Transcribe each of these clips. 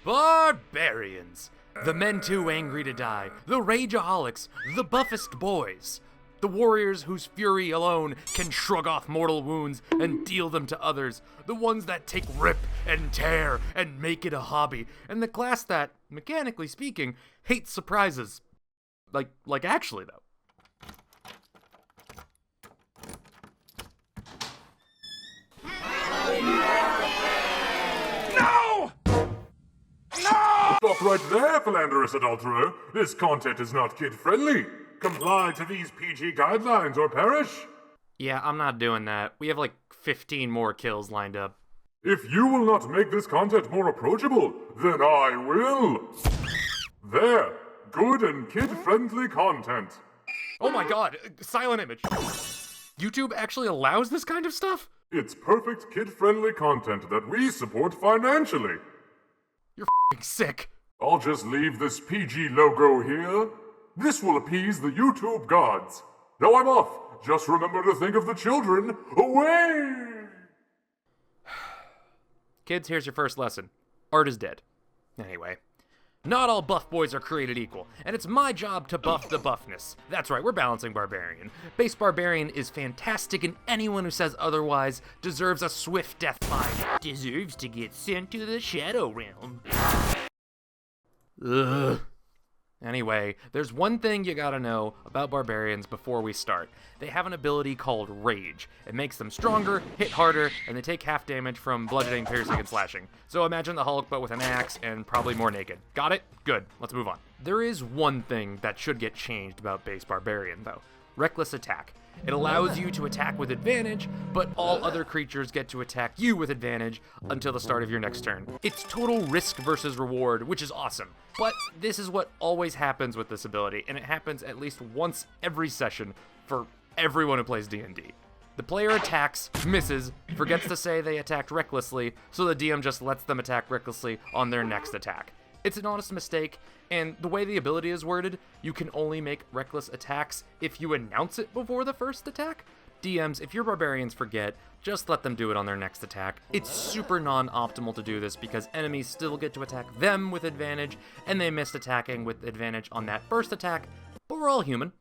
Barbarians. The men too angry to die. The rageaholics. The buffest boys. The warriors whose fury alone can shrug off mortal wounds and deal them to others. The ones that take rip and tear and make it a hobby. And the class that, mechanically speaking, hates surprises. Like actually, though. Stop right there, Philanderous Adulterer. This content is not kid-friendly. Comply to these PG guidelines or perish. Yeah, I'm not doing that. We have like 15 more kills lined up. If you will not make this content more approachable, then I will. There. Good and kid-friendly content. Oh my god, silent image. YouTube actually allows this kind of stuff? It's perfect kid-friendly content that we support financially. You're f***ing sick. I'll just leave this PG logo here. This will appease the YouTube gods. Now I'm off. Just remember to think of the children. Away! Kids, here's your first lesson. Art is dead. Anyway. Not all buff boys are created equal, and it's my job to buff the buffness. That's right, we're balancing Barbarian. Base Barbarian is fantastic, and anyone who says otherwise deserves a swift death by. Deserves to get sent to the Shadow Realm. Ugh. Anyway, there's one thing you gotta know about Barbarians before we start. They have an ability called Rage. It makes them stronger, hit harder, and they take half damage from bludgeoning, piercing, and slashing. So imagine the Hulk, but with an axe and probably more naked. Got it? Good. Let's move on. There is one thing that should get changed about base Barbarian, though. Reckless attack. It allows you to attack with advantage, but all other creatures get to attack you with advantage until the start of your next turn. It's total risk versus reward, which is awesome. But this is what always happens with this ability, and it happens at least once every session for everyone who plays D&D. The player attacks, misses, forgets to say they attacked recklessly, so the DM just lets them attack recklessly on their next attack. It's an honest mistake, and the way the ability is worded, you can only make reckless attacks if you announce it before the first attack. DMs, if your Barbarians forget, just let them do it on their next attack. It's super non-optimal to do this because enemies still get to attack them with advantage, and they missed attacking with advantage on that first attack, but we're all human.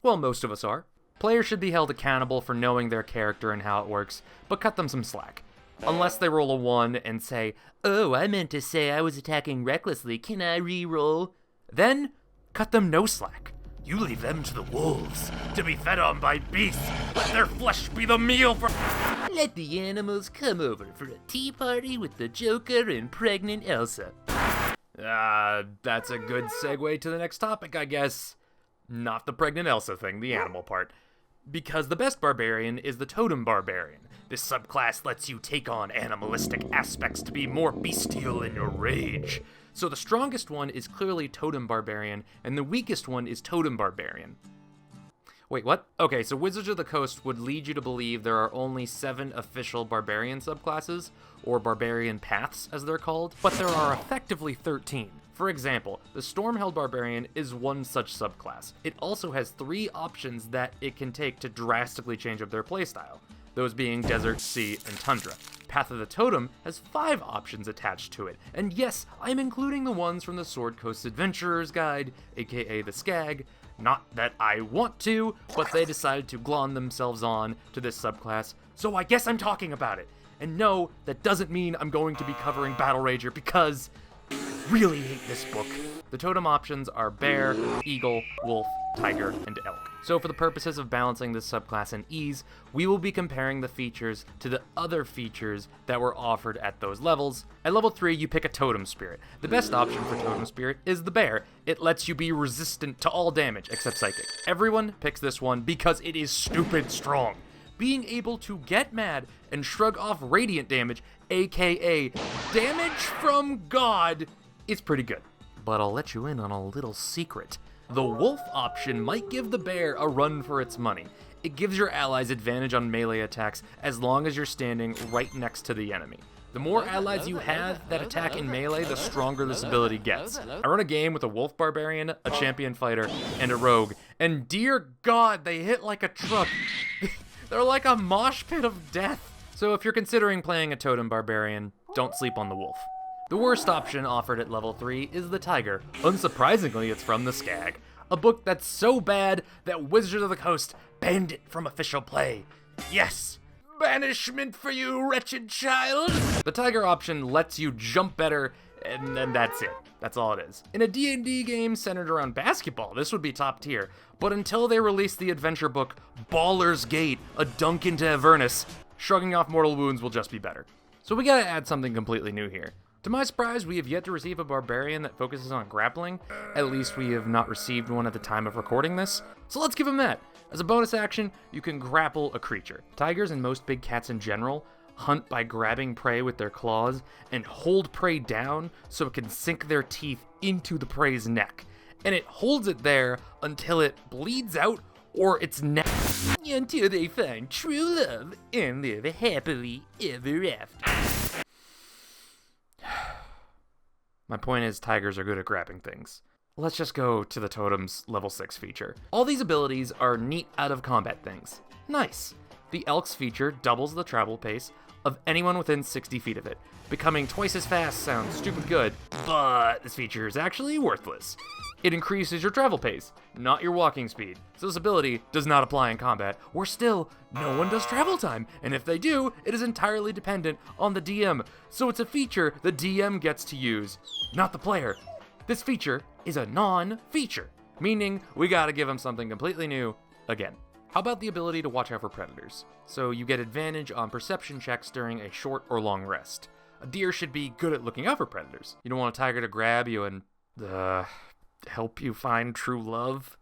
Well, most of us are. Players should be held accountable for knowing their character and how it works, but cut them some slack. Unless they roll a 1 and say, "Oh, I meant to say I was attacking recklessly, can I re-roll?" Then, cut them no slack. You leave them to the wolves, to be fed on by beasts. Let their flesh be the meal for... Let the animals come over for a tea party with the Joker and pregnant Elsa. That's a good segue to the next topic, I guess. Not the pregnant Elsa thing, the animal part. Because the best Barbarian is the Totem Barbarian. This subclass lets you take on animalistic aspects to be more bestial in your rage. So the strongest one is clearly Totem Barbarian, and the weakest one is Totem Barbarian. Wait, what? Okay, so Wizards of the Coast would lead you to believe there are only 7 official Barbarian subclasses, or Barbarian paths as they're called, but there are effectively 13. For example, the Stormheld Barbarian is one such subclass. It also has 3 options that it can take to drastically change up their playstyle, those being Desert, Sea, and Tundra. Path of the Totem has 5 options attached to it, and yes, I'm including the ones from the Sword Coast Adventurer's Guide, aka the Skag. Not that I want to, but they decided to glom themselves on to this subclass, so I guess I'm talking about it. And no, that doesn't mean I'm going to be covering Battle Rager because I really hate this book. The totem options are bear, eagle, wolf, tiger, and elk. So for the purposes of balancing this subclass and ease, we will be comparing the features to the other features that were offered at those levels. At level 3, you pick a totem spirit. The best option for totem spirit is the bear. It lets you be resistant to all damage except psychic. Everyone picks this one because it is stupid strong. Being able to get mad and shrug off radiant damage, aka damage from God, is pretty good. But I'll let you in on a little secret. The wolf option might give the bear a run for its money. It gives your allies advantage on melee attacks as long as you're standing right next to the enemy. The more allies you have that attack in melee, the stronger this ability gets. I run a game with a wolf barbarian, a champion fighter, and a rogue, and dear God, they hit like a truck. They're like a mosh pit of death. So if you're considering playing a totem barbarian, don't sleep on the wolf. The worst option offered at level 3 is the Tiger. Unsurprisingly, it's from the Skag, a book that's so bad that Wizards of the Coast banned it from official play. Yes! Banishment for you, wretched child! The Tiger option lets you jump better, and then that's it. That's all it is. In a D&D game centered around basketball, this would be top tier. But until they release the adventure book Baller's Gate, A Dunk into Avernus, shrugging off mortal wounds will just be better. So we gotta add something completely new here. To my surprise, we have yet to receive a barbarian that focuses on grappling. At least we have not received one at the time of recording this. So let's give him that. As a bonus action, you can grapple a creature. Tigers and most big cats in general hunt by grabbing prey with their claws and hold prey down so it can sink their teeth into the prey's neck. And it holds it there until it bleeds out or its neck. Until they find true love and live happily ever after. My point is, tigers are good at grabbing things. Let's just go to the Totem's level 6 feature. All these abilities are neat out of combat things. Nice. The Elk's feature doubles the travel pace of anyone within 60 feet of it. Becoming twice as fast sounds stupid good, but this feature is actually worthless. It increases your travel pace, not your walking speed. So this ability does not apply in combat, where still, no one does travel time, and if they do, it is entirely dependent on the DM. So it's a feature the DM gets to use, not the player. This feature is a non-feature, meaning we gotta give them something completely new again. How about the ability to watch out for predators? So you get advantage on perception checks during a short or long rest. A deer should be good at looking out for predators. You don't want a tiger to grab you and, help you find true love.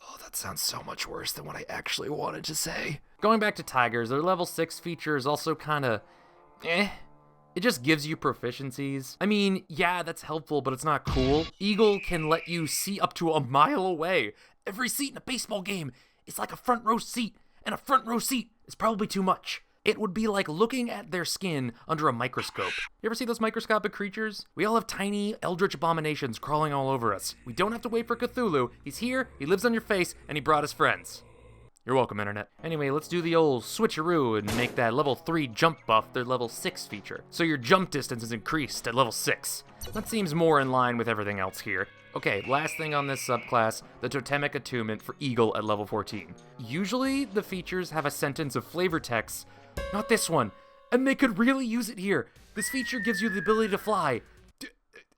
Oh, that sounds so much worse than what I actually wanted to say. Going back to tigers, their level 6 feature is also kinda, It just gives you proficiencies. I mean, yeah, that's helpful, but it's not cool. Eagle can let you see up to a mile away. Every seat in a baseball game is like a front row seat, and a front row seat is probably too much. It would be like looking at their skin under a microscope. You ever see those microscopic creatures? We all have tiny, eldritch abominations crawling all over us. We don't have to wait for Cthulhu. He's here, he lives on your face, and he brought his friends. You're welcome, Internet. Anyway, let's do the old switcheroo and make that level 3 jump buff their level 6 feature. So your jump distance is increased at level 6. That seems more in line with everything else here. Okay, last thing on this subclass, the Totemic Attunement for Eagle at level 14. Usually, the features have a sentence of flavor text, not this one, and they could really use it here. This feature gives you the ability to fly.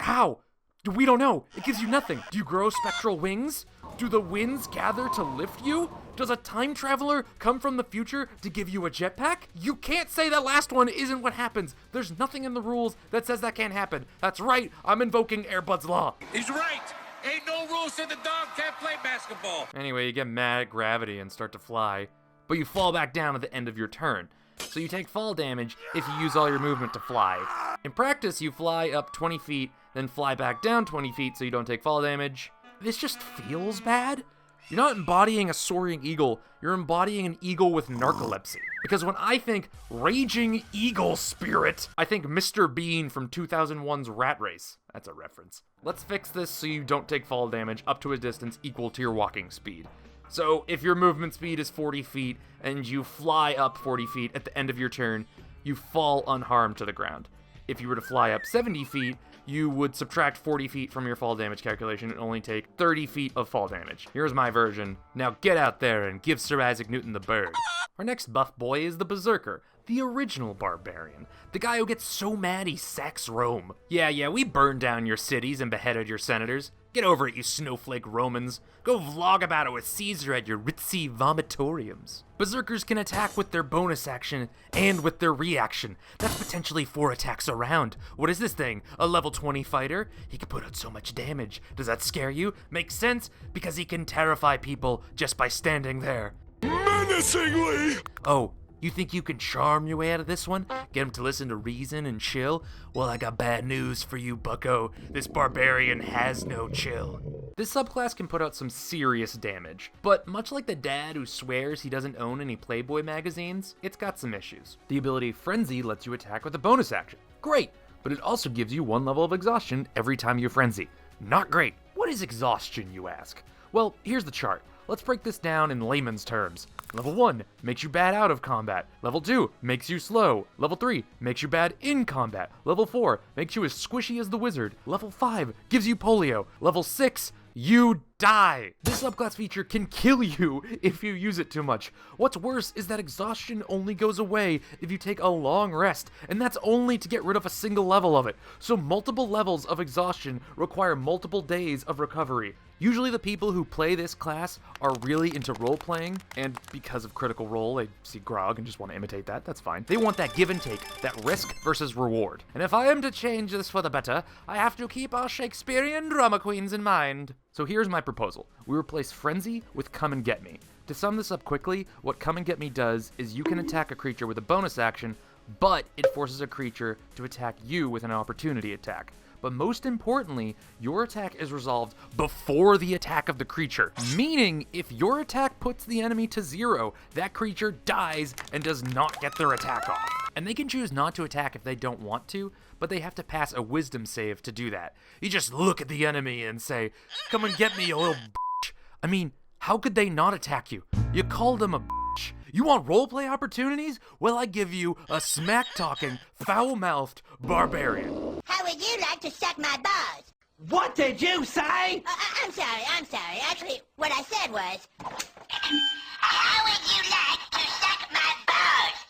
How? We don't know. It gives you nothing. Do you grow spectral wings? Do the winds gather to lift you? Does a time traveler come from the future to give you a jetpack? You can't say that last one isn't what happens. There's nothing in the rules that says that can't happen. That's right, I'm invoking Airbud's Law. He's right. Ain't no rules said the dog can't play basketball. Anyway, you get mad at gravity and start to fly, but you fall back down at the end of your turn. So you take fall damage if you use all your movement to fly. In practice, you fly up 20 feet, then fly back down 20 feet so you don't take fall damage. This just feels bad. You're not embodying a soaring eagle, you're embodying an eagle with narcolepsy. Because when I think raging eagle spirit, I think Mr. Bean from 2001's Rat Race. That's a reference. Let's fix this so you don't take fall damage up to a distance equal to your walking speed. So if your movement speed is 40 feet and you fly up 40 feet at the end of your turn, you fall unharmed to the ground. If you were to fly up 70 feet, you would subtract 40 feet from your fall damage calculation and only take 30 feet of fall damage. Here's my version. Now get out there and give Sir Isaac Newton the bird. Our next buff boy is the Berserker, the original Barbarian. The guy who gets so mad he sacks Rome. Yeah, we burned down your cities and beheaded your senators. Get over it, you snowflake Romans. Go vlog about it with Caesar at your ritzy vomitoriums. Berserkers can attack with their bonus action and with their reaction. That's potentially 4 attacks around. What is this thing? A level 20 fighter? He can put out so much damage. Does that scare you? Makes sense, because he can terrify people just by standing there. Menacingly! Oh, you think you can charm your way out of this one? Get him to listen to reason and chill? Well, I got bad news for you, bucko. This barbarian has no chill. This subclass can put out some serious damage, but much like the dad who swears he doesn't own any Playboy magazines, it's got some issues. The ability Frenzy lets you attack with a bonus action. Great, but it also gives you 1 level of exhaustion every time you frenzy. Not great. What is exhaustion, you ask? Well, here's the chart. Let's break this down in layman's terms. Level 1 makes you bad out of combat. Level 2 makes you slow. Level 3 makes you bad in combat. Level 4 makes you as squishy as the wizard. Level 5 gives you polio. Level 6, you die! This subclass feature can kill you if you use it too much. What's worse is that exhaustion only goes away if you take a long rest, and that's only to get rid of a single level of it. So multiple levels of exhaustion require multiple days of recovery. Usually the people who play this class are really into role-playing, and because of Critical Role, they see Grog and just want to imitate that, that's fine. They want that give and take, that risk versus reward. And if I am to change this for the better, I have to keep our Shakespearean drama queens in mind. So here's my proposal. We replace Frenzy with Come and Get Me. To sum this up quickly, what Come and Get Me does is you can attack a creature with a bonus action, but it forces a creature to attack you with an opportunity attack. But most importantly, your attack is resolved before the attack of the creature. Meaning, if your attack puts the enemy to 0, that creature dies and does not get their attack off. And they can choose not to attack if they don't want to, but they have to pass a wisdom save to do that. You just look at the enemy and say, "Come and get me, you little bitch." I mean, how could they not attack you? You called them a bitch. You want roleplay opportunities? Well, I give you a smack-talking, foul-mouthed barbarian. How would you like to suck my balls? What did you say? I'm sorry. Actually, what I said was... How would you like to suck my balls?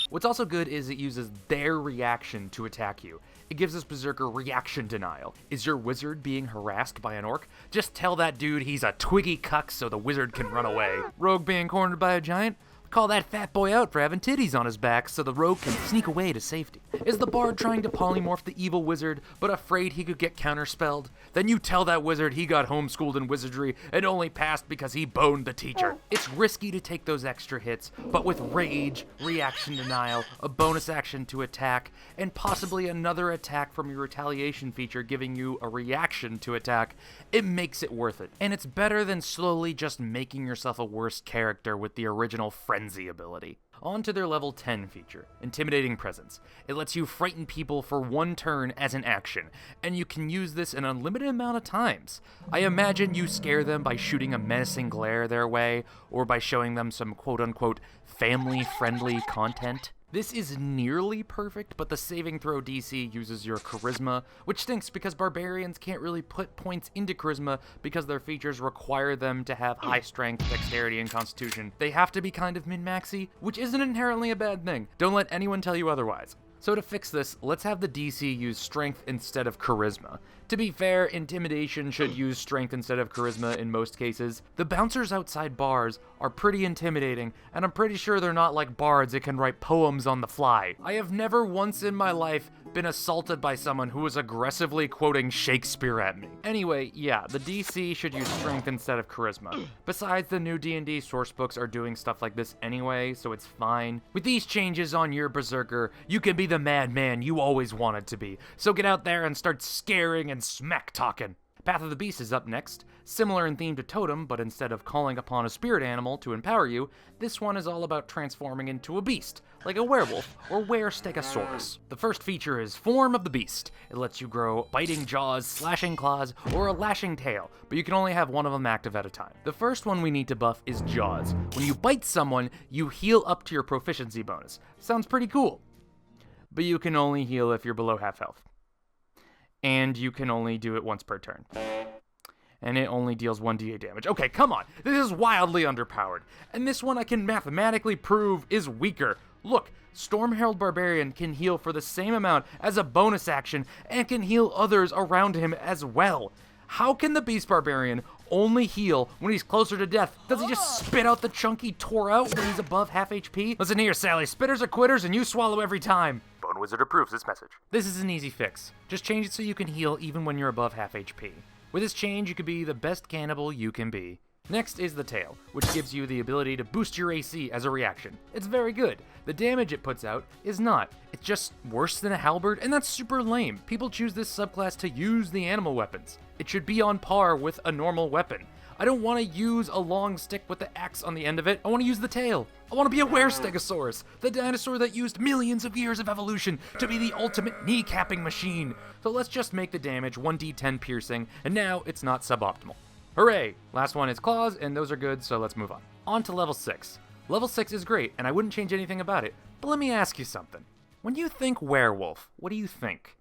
What's also good is it uses their reaction to attack you. It gives this Berserker reaction denial. Is your wizard being harassed by an orc? Just tell that dude he's a twiggy cuck so the wizard can run away. Rogue being cornered by a giant? Call that fat boy out for having titties on his back so the rogue can sneak away to safety. Is the bard trying to polymorph the evil wizard, but afraid he could get counterspelled? Then you tell that wizard he got homeschooled in wizardry and only passed because he boned the teacher. It's risky to take those extra hits, but with rage, reaction denial, a bonus action to attack, and possibly another attack from your retaliation feature giving you a reaction to attack, it makes it worth it. And it's better than slowly just making yourself a worse character with the original Frenzy ability. On to their level 10 feature, Intimidating Presence. It lets you frighten people for one turn as an action, and you can use this an unlimited amount of times. I imagine you scare them by shooting a menacing glare their way, or by showing them some quote-unquote family-friendly content. This is nearly perfect, but the saving throw DC uses your charisma, which stinks because barbarians can't really put points into charisma because their features require them to have high strength, dexterity, and constitution. They have to be kind of min-maxy, which isn't inherently a bad thing. Don't let anyone tell you otherwise. So to fix this, let's have the DC use strength instead of charisma. To be fair, intimidation should use strength instead of charisma in most cases. The bouncers outside bars are pretty intimidating, and I'm pretty sure they're not like bards that can write poems on the fly. I have never once in my life been assaulted by someone who was aggressively quoting Shakespeare at me. Anyway, yeah, the DC should use strength instead of charisma. Besides, the new D&D source books are doing stuff like this anyway, so it's fine. With these changes on your Berserker, you can be the madman you always wanted to be. So get out there and start scaring and smack-talking. Path of the Beast is up next. Similar in theme to Totem, but instead of calling upon a spirit animal to empower you, this one is all about transforming into a beast, like a werewolf or were-stegosaurus. The first feature is Form of the Beast. It lets you grow biting jaws, slashing claws, or a lashing tail, but you can only have one of them active at a time. The first one we need to buff is Jaws. When you bite someone, you heal up to your proficiency bonus. Sounds pretty cool. But you can only heal if you're below half health. And you can only do it once per turn. And it only deals 1d8 damage. Okay, come on. This is wildly underpowered. And this one I can mathematically prove is weaker. Look, Storm Herald Barbarian can heal for the same amount as a bonus action and can heal others around him as well. How can the Beast Barbarian only heal when he's closer to death? Does he just spit out the chunk he tore out when he's above half HP? Listen here, Sally. Spitters are quitters and you swallow every time. Bone Wizard approves this message. This is an easy fix. Just change it so you can heal even when you're above half HP. With this change, you can be the best cannibal you can be. Next is the tail, which gives you the ability to boost your AC as a reaction. It's very good. The damage it puts out is not. It's just worse than a halberd, and that's super lame. People choose this subclass to use the animal weapons. It should be on par with a normal weapon. I don't want to use a long stick with the axe on the end of it. I want to use the tail. I want to be a were-stegosaurus, the dinosaur that used millions of years of evolution to be the ultimate kneecapping machine. So let's just make the damage 1d10 piercing, and now it's not suboptimal. Hooray! Last one is claws, and those are good, so let's move on. On to level 6. Level 6 is great, and I wouldn't change anything about it, but let me ask you something. When you think werewolf, what do you think?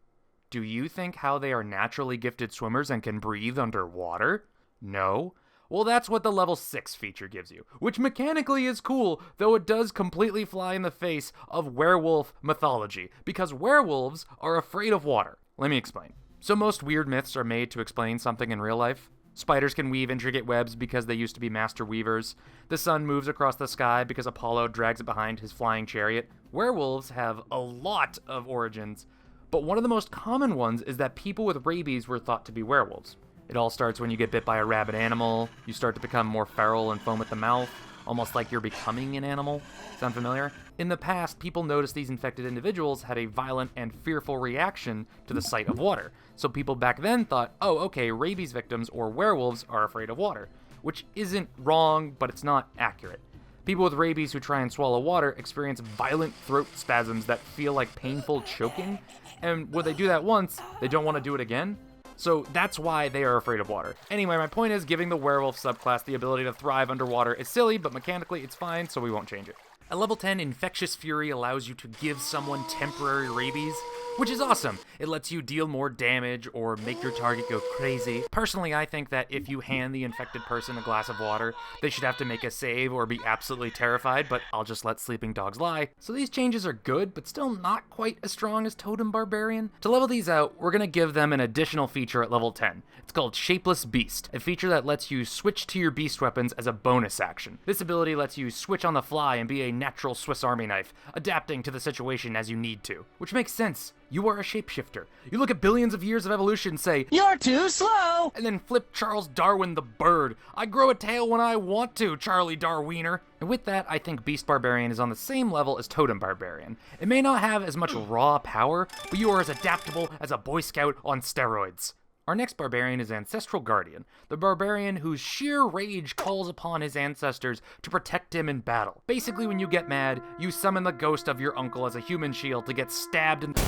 Do you think how they are naturally gifted swimmers and can breathe underwater? No? Well, that's what the level 6 feature gives you, which mechanically is cool, though it does completely fly in the face of werewolf mythology, because werewolves are afraid of water. Let me explain. So most weird myths are made to explain something in real life. Spiders can weave intricate webs because they used to be master weavers. The sun moves across the sky because Apollo drags it behind his flying chariot. Werewolves have a lot of origins, but one of the most common ones is that people with rabies were thought to be werewolves. It all starts when you get bit by a rabid animal. You start to become more feral and foam at the mouth, almost like you're becoming an animal. Sound familiar? In the past, people noticed these infected individuals had a violent and fearful reaction to the sight of water. So people back then thought, oh, okay, rabies victims or werewolves are afraid of water, which isn't wrong, but it's not accurate. People with rabies who try and swallow water experience violent throat spasms that feel like painful choking, and when they do that once, they don't want to do it again. So that's why they are afraid of water. Anyway, my point is giving the werewolf subclass the ability to thrive underwater is silly, but mechanically it's fine, so we won't change it. At level 10, Infectious Fury allows you to give someone temporary rabies, which is awesome. It lets you deal more damage or make your target go crazy. Personally, I think that if you hand the infected person a glass of water, they should have to make a save or be absolutely terrified, but I'll just let sleeping dogs lie. So these changes are good, but still not quite as strong as Totem Barbarian. To level these out, we're gonna give them an additional feature at level 10. It's called Shapeless Beast, a feature that lets you switch to your beast weapons as a bonus action. This ability lets you switch on the fly and be a natural Swiss Army knife, adapting to the situation as you need to. Which makes sense. You are a shapeshifter. You look at billions of years of evolution and say, You're too slow! and then flip Charles Darwin the bird. I grow a tail when I want to, Charlie Darwiner. And with that, I think Beast Barbarian is on the same level as Totem Barbarian. It may not have as much raw power, but you are as adaptable as a Boy Scout on steroids. Our next barbarian is Ancestral Guardian, the barbarian whose sheer rage calls upon his ancestors to protect him in battle. Basically, when you get mad, you summon the ghost of your uncle as a human shield to get stabbed and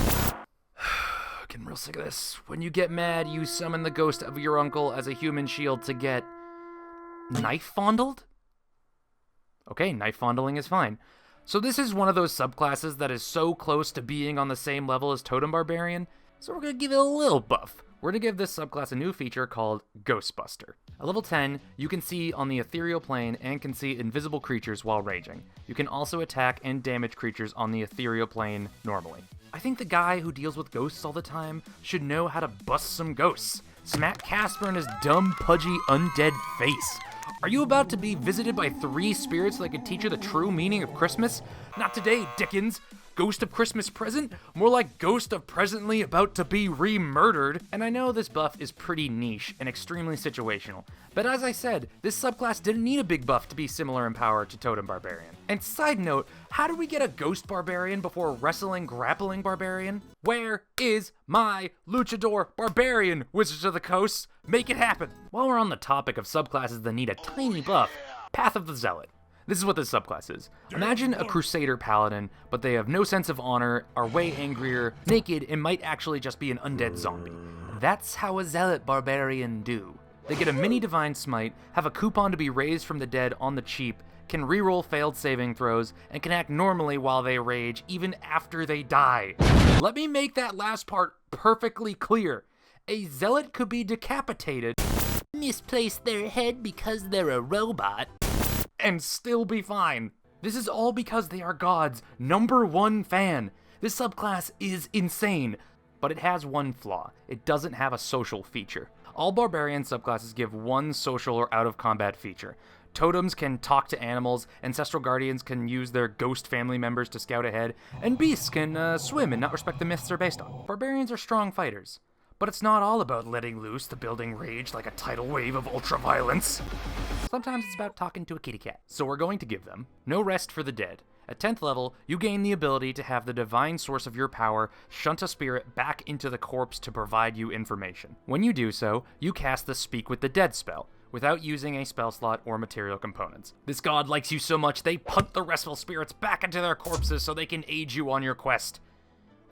getting real sick of this. When you get mad, you summon the ghost of your uncle as a human shield to get knife fondled? Okay, knife fondling is fine. So this is one of those subclasses that is so close to being on the same level as Totem Barbarian, so we're gonna give it a little buff. We're going to give this subclass a new feature called Ghostbuster. At level 10, you can see on the ethereal plane and can see invisible creatures while raging. You can also attack and damage creatures on the ethereal plane normally. I think the guy who deals with ghosts all the time should know how to bust some ghosts. Smack Casper in his dumb, pudgy, undead face. Are you about to be visited by 3 spirits that could teach you the true meaning of Christmas? Not today, Dickens. Ghost of Christmas present? More like ghost of presently about to be re-murdered. And I know this buff is pretty niche and extremely situational, but as I said, this subclass didn't need a big buff to be similar in power to Totem Barbarian. And side note, how do we get a Ghost Barbarian before Wrestling Grappling Barbarian? Where is my Luchador Barbarian, Wizards of the Coast? Make it happen! While we're on the topic of subclasses that need a tiny buff, Path of the Zealot. This is what this subclass is. Imagine a Crusader Paladin, but they have no sense of honor, are way angrier, naked, and might actually just be an undead zombie. That's how a Zealot Barbarian do. They get a mini Divine Smite, have a coupon to be raised from the dead on the cheap, can reroll failed saving throws, and can act normally while they rage, even after they die. Let me make that last part perfectly clear. A Zealot could be decapitated, misplace their head because they're a robot, and still be fine. This is all because they are God's #1 fan. This subclass is insane, but it has one flaw. It doesn't have a social feature. All Barbarian subclasses give one social or out-of-combat feature. Totems can talk to animals, Ancestral Guardians can use their ghost family members to scout ahead, and Beasts can swim and not respect the myths they're based on. Barbarians are strong fighters, but it's not all about letting loose the building rage like a tidal wave of ultra-violence. Sometimes it's about talking to a kitty cat. So we're going to give them No Rest for the Dead. At 10th level, you gain the ability to have the divine source of your power shunt a spirit back into the corpse to provide you information. When you do so, you cast the Speak with the Dead spell, without using a spell slot or material components. This god likes you so much they punt the restful spirits back into their corpses so they can aid you on your quest.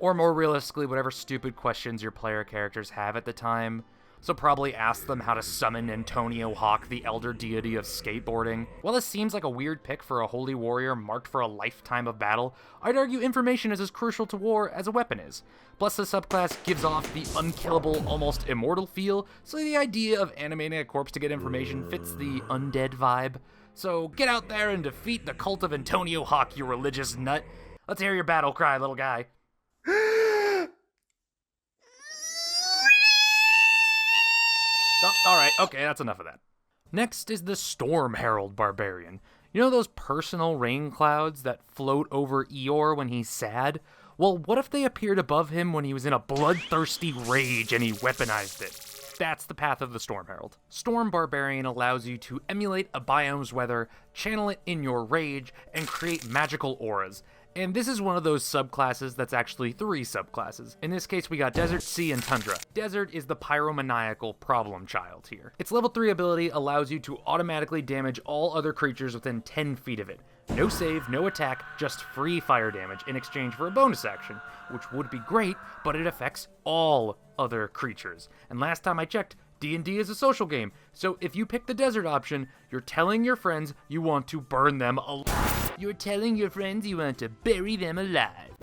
Or more realistically, whatever stupid questions your player characters have at the time. so probably ask them how to summon Antonio Hawk, the elder deity of skateboarding. While this seems like a weird pick for a holy warrior marked for a lifetime of battle, I'd argue information is as crucial to war as a weapon is. Plus, the subclass gives off the unkillable, almost immortal feel, so the idea of animating a corpse to get information fits the undead vibe. So get out there and defeat the cult of Antonio Hawk, you religious nut. Let's hear your battle cry, little guy. Oh, alright, okay, that's enough of that. Next is the Storm Herald Barbarian. You know those personal rain clouds that float over Eeyore when he's sad? Well, what if they appeared above him when he was in a bloodthirsty rage and he weaponized it? That's the path of the Storm Herald. Storm Barbarian allows you to emulate a biome's weather, channel it in your rage, and create magical auras. And this is one of those subclasses that's actually 3 subclasses. In this case, we got Desert, Sea, and Tundra. Desert is the pyromaniacal problem child here. Its level 3 ability allows you to automatically damage all other creatures within 10 feet of it. No save, no attack, just free fire damage in exchange for a bonus action, which would be great, but it affects all other creatures. And last time I checked, D&D is a social game, so if you pick the Desert option, you're telling your friends you want to burn them alive. You're telling your friends you want to bury them alive.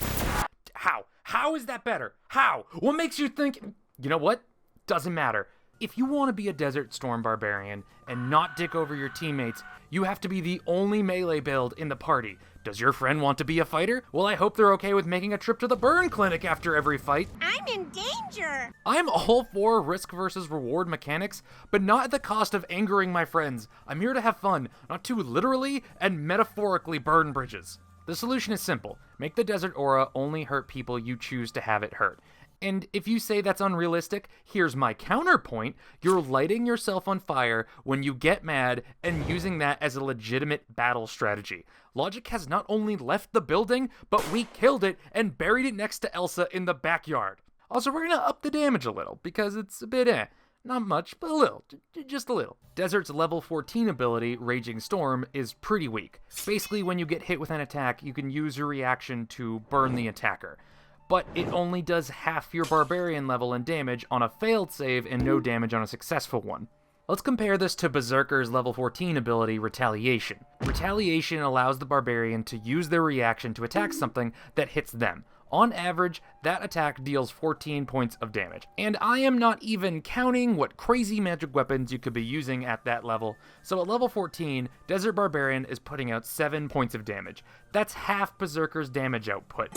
How? How is that better? How? What makes you think... You know what? Doesn't matter. If you want to be a Desert Storm Barbarian and not dick over your teammates, you have to be the only melee build in the party. Does your friend want to be a fighter? Well, I hope they're okay with making a trip to the burn clinic after every fight. I'm in danger! I'm all for risk versus reward mechanics, but not at the cost of angering my friends. I'm here to have fun, not to literally and metaphorically burn bridges. The solution is simple. Make the Desert Aura only hurt people you choose to have it hurt. And if you say that's unrealistic, here's my counterpoint. You're lighting yourself on fire when you get mad and using that as a legitimate battle strategy. Logic has not only left the building, but we killed it and buried it next to Elsa in the backyard. Also, we're gonna up the damage a little, because it's a bit Not much, but a little. Just a little. Desert's level 14 ability, Raging Storm, is pretty weak. Basically, when you get hit with an attack, you can use your reaction to burn the attacker. But it only does half your Barbarian level and damage on a failed save and no damage on a successful one. Let's compare this to Berserker's level 14 ability, Retaliation. Retaliation allows the Barbarian to use their reaction to attack something that hits them. On average, that attack deals 14 points of damage. And I am not even counting what crazy magic weapons you could be using at that level. So at level 14, Desert Barbarian is putting out 7 points of damage. That's half Berserker's damage output.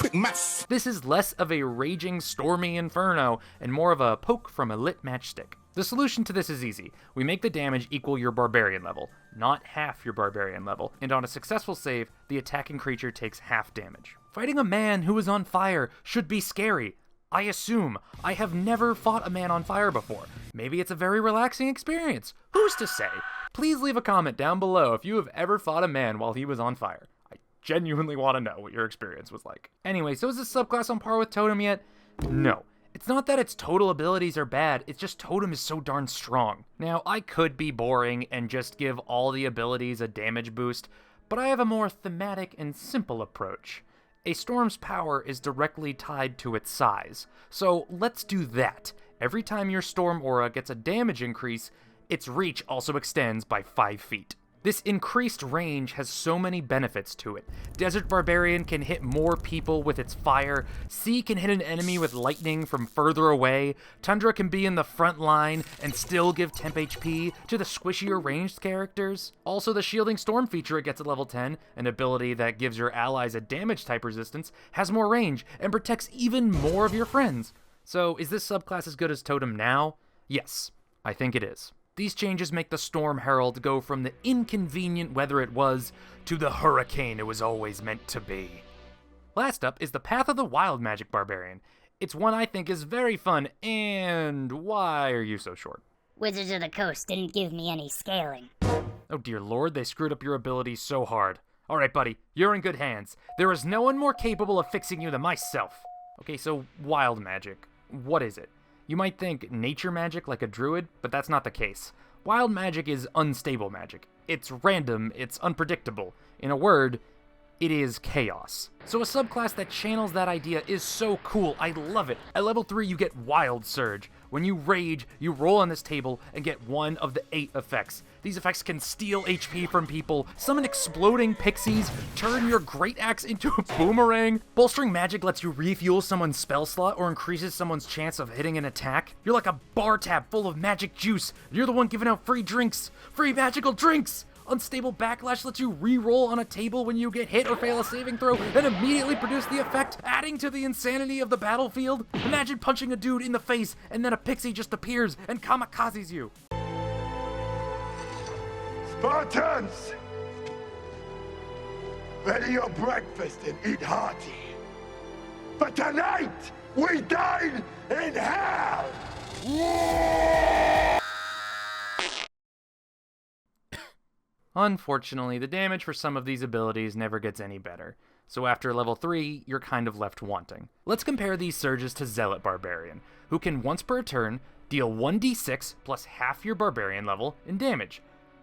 This is less of a raging, stormy inferno and more of a poke from a lit matchstick. The solution to this is easy. We make the damage equal your Barbarian level, not half your Barbarian level, and on a successful save, the attacking creature takes half damage. Fighting a man who is on fire should be scary. I assume. I have never fought a man on fire before. Maybe it's a very relaxing experience. Who's to say? Please leave a comment down below if you have ever fought a man while he was on fire. I genuinely want to know what your experience was like. Anyway, so is this subclass on par with Totem yet? No. It's not that its total abilities are bad, it's just Totem is so darn strong. Now, I could be boring and just give all the abilities a damage boost, but I have a more thematic and simple approach. A storm's power is directly tied to its size, so let's do that. Every time your storm aura gets a damage increase, its reach also extends by 5 feet. This increased range has so many benefits to it. Desert Barbarian can hit more people with its fire, Sea can hit an enemy with lightning from further away, Tundra can be in the front line and still give temp HP to the squishier ranged characters. Also, the Shielding Storm feature it gets at level 10, an ability that gives your allies a damage type resistance, has more range and protects even more of your friends. So, is this subclass as good as Totem now? Yes, I think it is. These changes make the Storm Herald go from the inconvenient weather it was to the hurricane it was always meant to be. Last up is the Path of the Wild Magic Barbarian. It's one I think is very fun, and why are you so short? Wizards of the Coast didn't give me any scaling. Oh dear lord, they screwed up your abilities so hard. Alright buddy, you're in good hands. There is no one more capable of fixing you than myself. Okay, so wild magic. What is it? You might think nature magic like a druid, but that's not the case. Wild magic is unstable magic. It's random, it's unpredictable. In a word, It is chaos. So a subclass that channels that idea is so cool, I love it. At level 3 you get Wild Surge. When you rage, you roll on this table and get one of the 8 effects. These effects can steal HP from people, summon exploding pixies, turn your great axe into a boomerang. Bolstering magic lets you refuel someone's spell slot or increases someone's chance of hitting an attack. You're like a bar tab full of magic juice. You're the one giving out free drinks, free magical drinks. Unstable Backlash lets you re-roll on a table when you get hit or fail a saving throw and immediately produce the effect, adding to the insanity of the battlefield. Imagine punching a dude in the face and then a pixie just appears and kamikazes you. Spartans! Ready your breakfast and eat hearty. But tonight, we dine in hell! Unfortunately, the damage for some of these abilities never gets any better, so after level 3, you're kind of left wanting. Let's compare these surges to Zealot Barbarian, who can once per turn deal 1d6 plus half your Barbarian level in damage.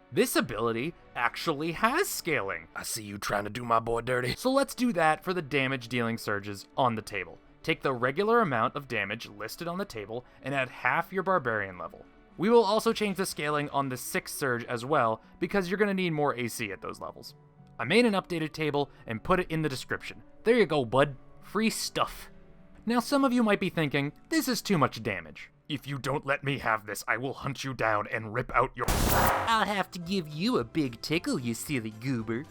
This ability actually has scaling. I see you trying to do my boy dirty. So let's do that for the damage dealing surges on the table. Take the regular amount of damage listed on the table and add half your Barbarian level. We will also change the scaling on the 6th surge as well, because you're going to need more AC at those levels. I made an updated table and put it in the description. There you go, bud. Free stuff. Now some of you might be thinking, this is too much damage. If you don't let me have this, I will hunt you down and rip out your... I'll have to give you a big tickle, you silly goober.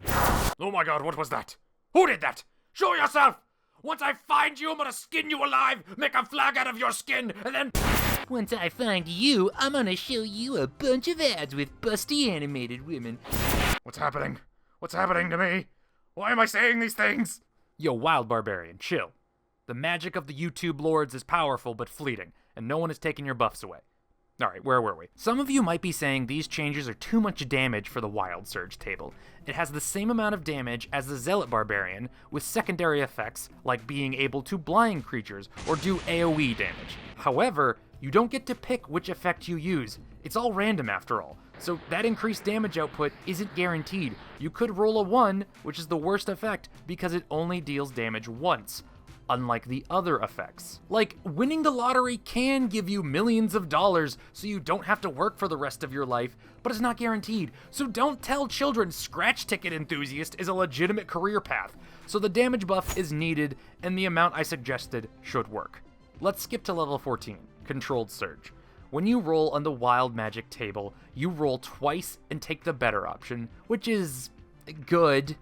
Oh my god, what was that? Who did that? Show yourself! Once I find you, I'm gonna skin you alive, make a flag out of your skin, and then... Once I find you, I'm gonna show you a bunch of ads with busty animated women. What's happening? What's happening to me? Why am I saying these things? Yo, Wild Barbarian, chill. The magic of the YouTube lords is powerful but fleeting, and no one is taking your buffs away. Alright, where were we? Some of you might be saying these changes are too much damage for the Wild Surge table. It has the same amount of damage as the Zealot Barbarian, with secondary effects like being able to blind creatures or do AoE damage. However, you don't get to pick which effect you use. It's all random after all, so that increased damage output isn't guaranteed. You could roll a 1, which is the worst effect, because it only deals damage once, unlike the other effects. Like, winning the lottery can give you millions of dollars so you don't have to work for the rest of your life, but it's not guaranteed. So don't tell children scratch ticket enthusiast is a legitimate career path. So the damage buff is needed, and the amount I suggested should work. Let's skip to level 14, Controlled Surge. When you roll on the Wild Magic table, you roll twice and take the better option, which is good,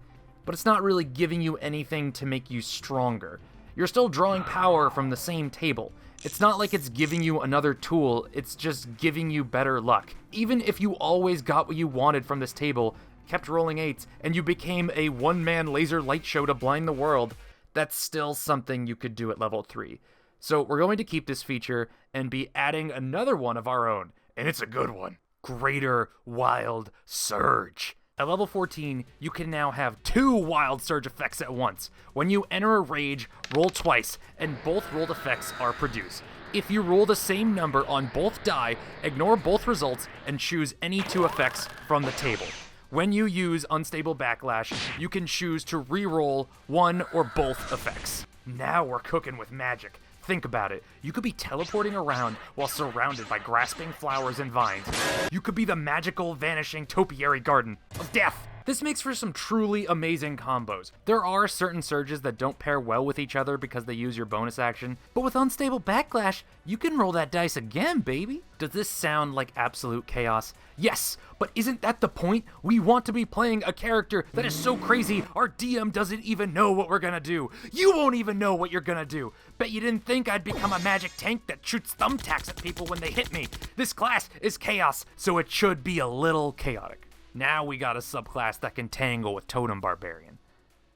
but it's not really giving you anything to make you stronger. You're still drawing power from the same table. It's not like it's giving you another tool, it's just giving you better luck. Even if you always got what you wanted from this table, kept rolling 8s, and you became a one-man laser light show to blind the world, that's still something you could do at level 3. So we're going to keep this feature and be adding another one of our own, and it's a good one. Greater Wild Surge. At level 14, you can now have 2 Wild Surge effects at once. When you enter a rage, roll twice, and both rolled effects are produced. If you roll the same number on both die, ignore both results and choose any 2 effects from the table. When you use Unstable Backlash, you can choose to re-roll 1 or both effects. Now we're cooking with magic. Think about it. You could be teleporting around while surrounded by grasping flowers and vines. You could be the magical, vanishing topiary garden of death. This makes for some truly amazing combos. There are certain surges that don't pair well with each other because they use your bonus action, but with Unstable Backlash, you can roll that dice again, baby. Does this sound like absolute chaos? Yes, but isn't that the point? We want to be playing a character that is so crazy, our DM doesn't even know what we're gonna do. You won't even know what you're gonna do. Bet you didn't think I'd become a magic tank that shoots thumbtacks at people when they hit me. This class is chaos, so it should be a little chaotic. Now we got a subclass that can tangle with Totem Barbarian.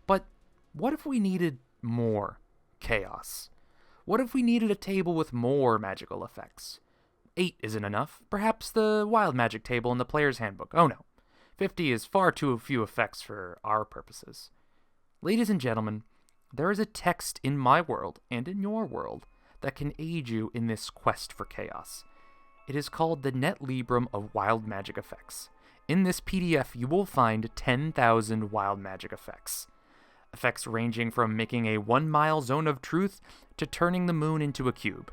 But what if we needed more chaos? What if we needed a table with more magical effects? 8 isn't enough. Perhaps the wild magic table in the player's handbook. Oh no. 50 is far too few effects for our purposes. Ladies and gentlemen, there is a text in my world and in your world that can aid you in this quest for chaos. It is called the Net Librum of Wild Magic Effects. In this PDF, you will find 10,000 wild magic effects. effects ranging from making a 1-mile zone of truth to turning the moon into a cube.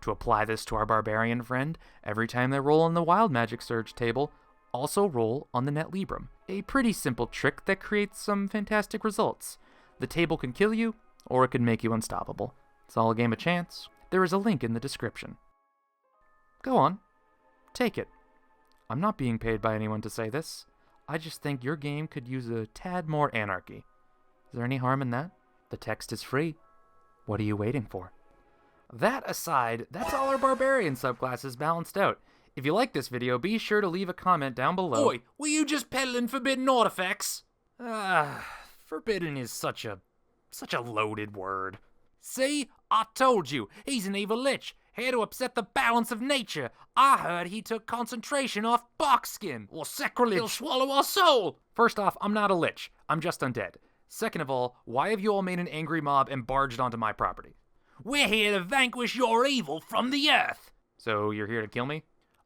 To apply this to our barbarian friend, every time they roll on the wild magic surge table, also roll on the net Librum. A pretty simple trick that creates some fantastic results. The table can kill you, or it can make you unstoppable. It's all a game of chance. There is a link in the description. Go on. Take it. I'm not being paid by anyone to say this. I just think your game could use a tad more anarchy. Is there any harm in that? The text is free. What are you waiting for? That aside, that's all our barbarian subclasses balanced out. If you like this video, be sure to leave a comment down below. Oi, were you just peddling forbidden artifacts? Forbidden is such a loaded word. See? I told you, he's an evil lich, here to upset the balance of nature. I heard he took concentration off barkskin. Or sacrilege. He'll swallow our soul. First off, I'm not a lich. I'm just undead. Second of all, why have you all made an angry mob and barged onto my property? We're here to vanquish your evil from the earth. So you're here to kill me?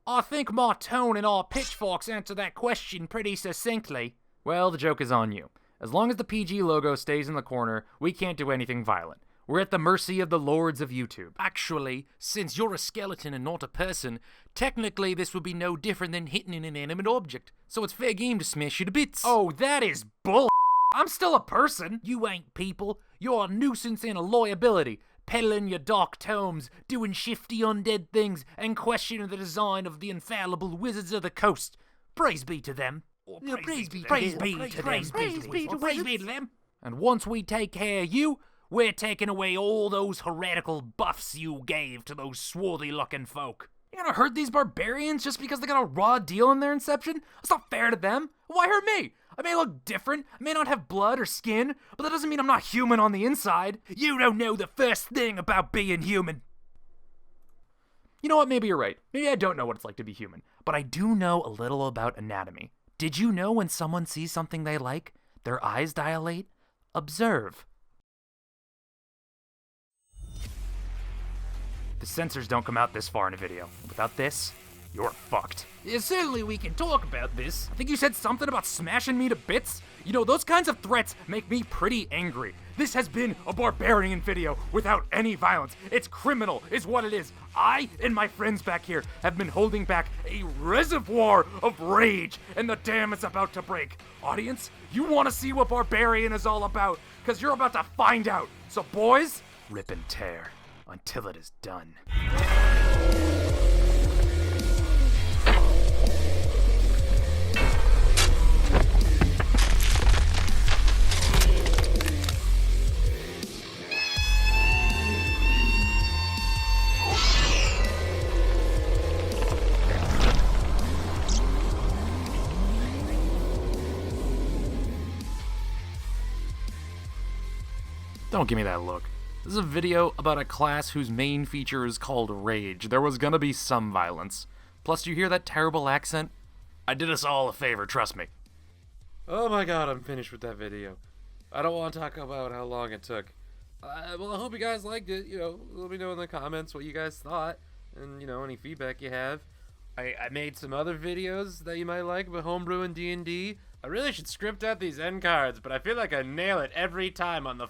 I think my tone and our pitchforks answer that question pretty succinctly. Well, the joke is on you. As long as the PG logo stays in the corner, we can't do anything violent. We're at the mercy of the lords of YouTube. Actually, since you're a skeleton and not a person, technically this would be no different than hitting an inanimate object. So it's fair game to smash you to bits. Oh, that is bull. I'm still a person. You ain't people. You're a nuisance and a liability. Peddling your dark tomes, doing shifty undead things, and questioning the design of the infallible wizards of the coast. Praise be to them. Praise be to them. And once we take care of you, we're taking away all those heretical buffs you gave to those swarthy-looking folk. You're gonna hurt these barbarians just because they got a raw deal in their inception? That's not fair to them. Why hurt me? I may look different, I may not have blood or skin, but that doesn't mean I'm not human on the inside. You don't know the first thing about being human. You know what, maybe you're right. Maybe I don't know what it's like to be human, but I do know a little about anatomy. Did you know when someone sees something they like, their eyes dilate? Observe. The censors don't come out this far in a video. Without this, you're fucked. Yeah, certainly we can talk about this. I think you said something about smashing me to bits? You know, those kinds of threats make me pretty angry. This has been a barbarian video without any violence. It's criminal, is what it is. I and my friends back here have been holding back a reservoir of rage, and the dam is about to break. Audience, you want to see what Barbarian is all about, because you're about to find out. So boys, rip and tear until it is done. Don't give me that look. This is a video about a class whose main feature is called Rage. There was gonna be some violence. Plus, do you hear that terrible accent? I did us all a favor, trust me. Oh my god, I'm finished with that video. I don't want to talk about how long it took. Well, I hope you guys liked it. You know, let me know in the comments what you guys thought, and, you know, any feedback you have. I made some other videos that you might like about homebrew and D&D. I really should script out these end cards, but I feel like I nail it every time on the